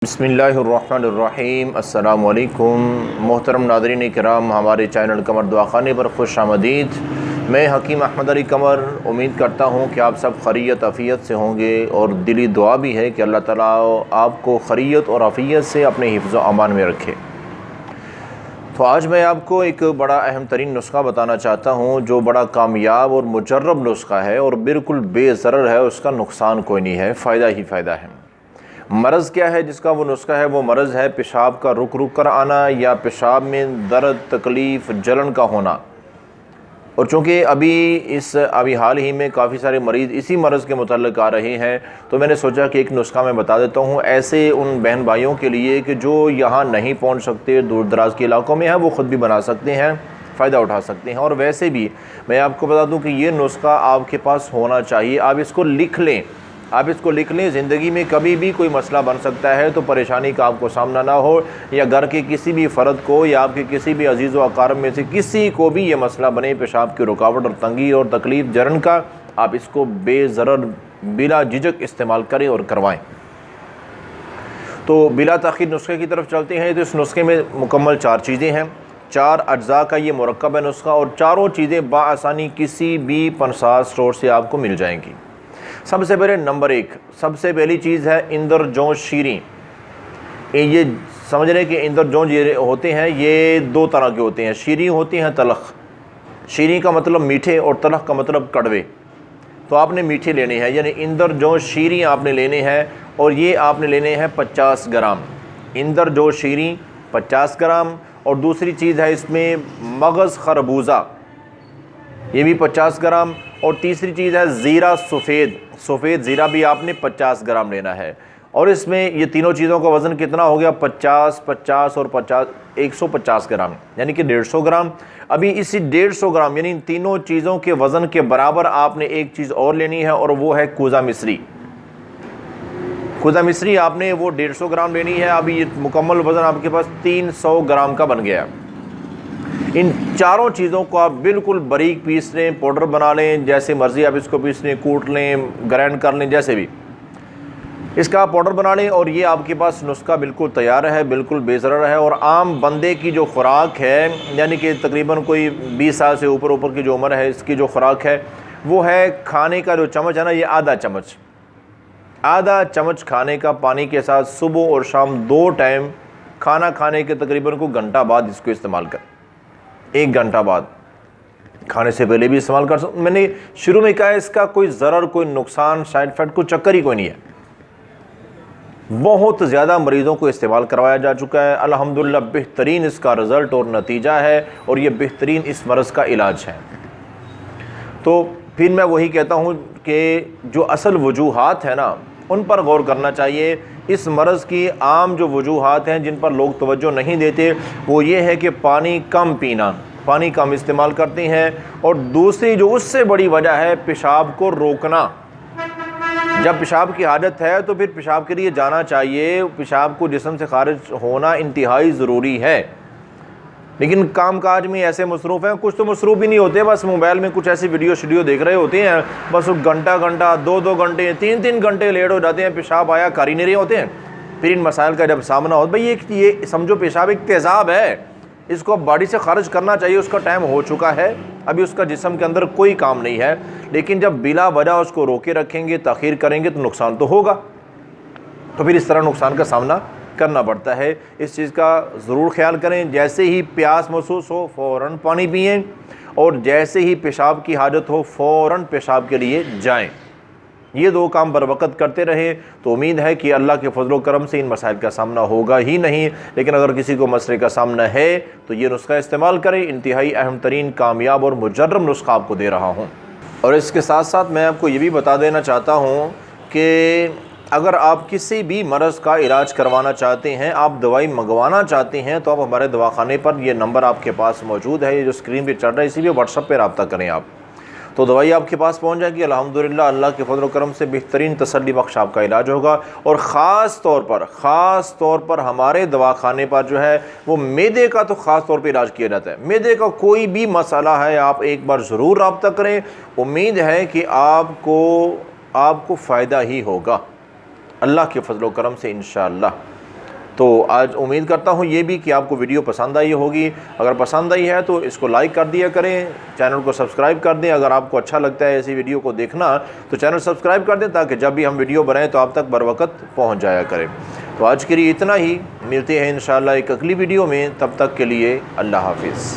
بسم اللہ الرحمن الرحیم۔ السلام علیکم محترم ناظرین کرام، ہمارے چینل قمر دعا خانے پر خوش آمدید۔ میں حکیم احمد علی قمر امید کرتا ہوں کہ آپ سب خیریت عافیت سے ہوں گے، اور دلی دعا بھی ہے کہ اللہ تعالیٰ آپ کو خیریت اور عافیت سے اپنے حفظ و امان میں رکھے۔ تو آج میں آپ کو ایک بڑا اہم ترین نسخہ بتانا چاہتا ہوں، جو بڑا کامیاب اور مجرب نسخہ ہے اور بالکل بے ضرر ہے، اس کا نقصان کوئی نہیں ہے، فائدہ ہی فائدہ ہے۔ مرض کیا ہے جس کا وہ نسخہ ہے؟ وہ مرض ہے پیشاب کا رک رک کر آنا، یا پیشاب میں درد، تکلیف، جلن کا ہونا۔ اور چونکہ ابھی حال ہی میں کافی سارے مریض اسی مرض کے متعلق آ رہے ہیں، تو میں نے سوچا کہ ایک نسخہ میں بتا دیتا ہوں ایسے ان بہن بھائیوں کے لیے کہ جو یہاں نہیں پہنچ سکتے، دور دراز کے علاقوں میں ہیں، وہ خود بھی بنا سکتے ہیں، فائدہ اٹھا سکتے ہیں۔ اور ویسے بھی میں آپ کو بتا دوں کہ یہ نسخہ آپ کے پاس ہونا چاہیے، آپ اس کو لکھ لیں۔ زندگی میں کبھی بھی کوئی مسئلہ بن سکتا ہے، تو پریشانی کا آپ کو سامنا نہ ہو، یا گھر کے کسی بھی فرد کو یا آپ کے کسی بھی عزیز و اقارب میں سے کسی کو بھی یہ مسئلہ بنے، پیشاب کی رکاوٹ اور تنگی اور تکلیف جلن کا، آپ اس کو بے ضرر بلا جھجک استعمال کریں اور کروائیں۔ تو بلا تاخیر نسخے کی طرف چلتے ہیں۔ تو اس نسخے میں مکمل 4 چیزیں ہیں، 4 اجزاء کا یہ مرکب ہے نسخہ، اور چاروں چیزیں بآسانی کسی بھی پنساس اسٹور سے آپ کو مل جائیں گی۔ سب سے پہلے نمبر 1، سب سے پہلی چیز ہے اندر جو شیریں۔ یہ سمجھ رہے کہ اندر جو ہوتے ہیں یہ 2 طرح کے ہوتے ہیں، شیریں ہوتی ہیں، تلخ۔ شیریں کا مطلب میٹھے اور تلخ کا مطلب کڑوے۔ تو آپ نے میٹھے لینے ہیں، یعنی اندر جو شیریں آپ نے لینے ہیں، اور یہ آپ نے لینے ہیں 50 گرام۔ اندر جو شیریں 50 گرام، اور دوسری چیز ہے اس میں مغز خربوزہ، یہ بھی 50 گرام، اور تیسری چیز ہے زیرہ سفید زیرہ بھی آپ نے 50 گرام لینا ہے۔ اور اس میں یہ تینوں چیزوں کا وزن کتنا ہو گیا؟ 50 50 اور 50 150 گرام، یعنی کہ 150 گرام۔ ابھی اسی 150 گرام یعنی ان تینوں چیزوں کے وزن کے برابر آپ نے ایک چیز اور لینی ہے، اور وہ ہے کوزہ مصری۔ کوزہ مصری آپ نے وہ 150 گرام لینی ہے۔ ابھی یہ مکمل وزن آپ کے پاس 300 گرام کا بن گیا۔ ان چاروں چیزوں کو آپ بالکل باریک پیس لیں، پاؤڈر بنا لیں، جیسے مرضی آپ اس کو پیس لیں، کوٹ لیں، گرائنڈ کر لیں، جیسے بھی اس کا آپ پاؤڈر بنا لیں، اور یہ آپ کے پاس نسخہ بالکل تیار ہے، بالکل بے ضرر ہے۔ اور عام بندے کی جو خوراک ہے، یعنی کہ تقریباً کوئی 20 سال سے اوپر کی جو عمر ہے، اس کی جو خوراک ہے وہ ہے کھانے کا جو چمچ ہے نا، یہ آدھا چمچ کھانے کا پانی کے ساتھ صبح اور شام 2 ٹائم کھانا کھانے کے تقریباً کو گھنٹہ بعد اس کو استعمال کریں۔ 1 گھنٹہ بعد، کھانے سے پہلے بھی استعمال کر سکتے۔ میں نے شروع میں کہا ہے اس کا کوئی ضرر، کوئی نقصان، سائیڈ افیکٹ، کوئی چکر ہی کوئی نہیں ہے۔ بہت زیادہ مریضوں کو استعمال کروایا جا چکا ہے، الحمدللہ بہترین اس کا رزلٹ اور نتیجہ ہے، اور یہ بہترین اس مرض کا علاج ہے۔ تو پھر میں وہی کہتا ہوں کہ جو اصل وجوہات ہیں نا، ان پر غور کرنا چاہیے۔ اس مرض کی عام جو وجوہات ہیں جن پر لوگ توجہ نہیں دیتے، وہ یہ ہے کہ پانی کم پینا، پانی کم استعمال کرتے ہیں، اور دوسری جو اس سے بڑی وجہ ہے پیشاب کو روکنا۔ جب پیشاب کی حاجت ہے تو پھر پیشاب کے لیے جانا چاہیے، پیشاب کو جسم سے خارج ہونا انتہائی ضروری ہے۔ لیکن کام کاج میں ایسے مصروف ہیں، کچھ تو مصروف ہی نہیں ہوتے، بس موبائل میں کچھ ایسی ویڈیو دیکھ رہے ہوتے ہیں، بس گھنٹہ 2 گھنٹے 3 گھنٹے لیٹ ہو جاتے ہیں، پیشاب آیا کر ہی نہیں رہے ہوتے ہیں۔ پھر ان مسائل کا جب سامنا ہو، بھائی یہ سمجھو پیشاب ایک تیزاب ہے، اس کو باڈی سے خارج کرنا چاہیے، اس کا ٹائم ہو چکا ہے، ابھی اس کا جسم کے اندر کوئی کام نہیں ہے۔ لیکن جب بلا وجہ اس کو روکے رکھیں گے، تاخیر کریں گے، تو نقصان تو ہوگا۔ تو پھر اس طرح نقصان کا سامنا کرنا پڑتا ہے۔ اس چیز کا ضرور خیال کریں، جیسے ہی پیاس محسوس ہو فوراً پانی پئیں، اور جیسے ہی پیشاب کی حاجت ہو فوراً پیشاب کے لیے جائیں۔ یہ 2 کام بر وقت کرتے رہیں تو امید ہے کہ اللہ کے فضل و کرم سے ان مسائل کا سامنا ہوگا ہی نہیں۔ لیکن اگر کسی کو مسئلے کا سامنا ہے تو یہ نسخہ استعمال کریں، انتہائی اہم ترین، کامیاب اور مجرب نسخہ آپ کو دے رہا ہوں۔ اور اس کے ساتھ ساتھ میں آپ کو یہ بھی بتا دینا چاہتا ہوں کہ اگر آپ کسی بھی مرض کا علاج کروانا چاہتے ہیں، آپ دوائی منگوانا چاہتے ہیں، تو آپ ہمارے دواخانے پر، یہ نمبر آپ کے پاس موجود ہے، یہ جو اسکرین پہ چل رہا ہے، اسی پہ واٹس ایپ پہ رابطہ کریں آپ، تو دوائی آپ کے پاس پہنچ جائے گی۔ الحمدللہ اللہ کے فضل و کرم سے بہترین تسلی بخش آپ کا علاج ہوگا۔ اور خاص طور پر ہمارے دواخانے پر جو ہے وہ معدے کا تو خاص طور پہ علاج کیا جاتا ہے۔ معدے کا کوئی بھی مسئلہ ہے، آپ ایک بار ضرور رابطہ کریں، امید ہے کہ آپ کو فائدہ ہی ہوگا اللہ کے فضل و کرم سے انشاءاللہ۔ تو آج امید کرتا ہوں یہ بھی کہ آپ کو ویڈیو پسند آئی ہوگی. اگر پسند آئی ہے تو اس کو لائک کر دیا کریں, چینل کو سبسکرائب کر دیں. اگر آپ کو اچھا لگتا ہے ایسی ویڈیو کو دیکھنا تو چینل سبسکرائب کر دیں تاکہ جب بھی ہم ویڈیو بنائیں تو آپ تک بر وقت پہنچ جایا کریں. تو آج کے لیے اتنا ہی, ملتے ہیں انشاءاللہ ایک اگلی ویڈیو میں. تب تک کے لیے اللہ حافظ.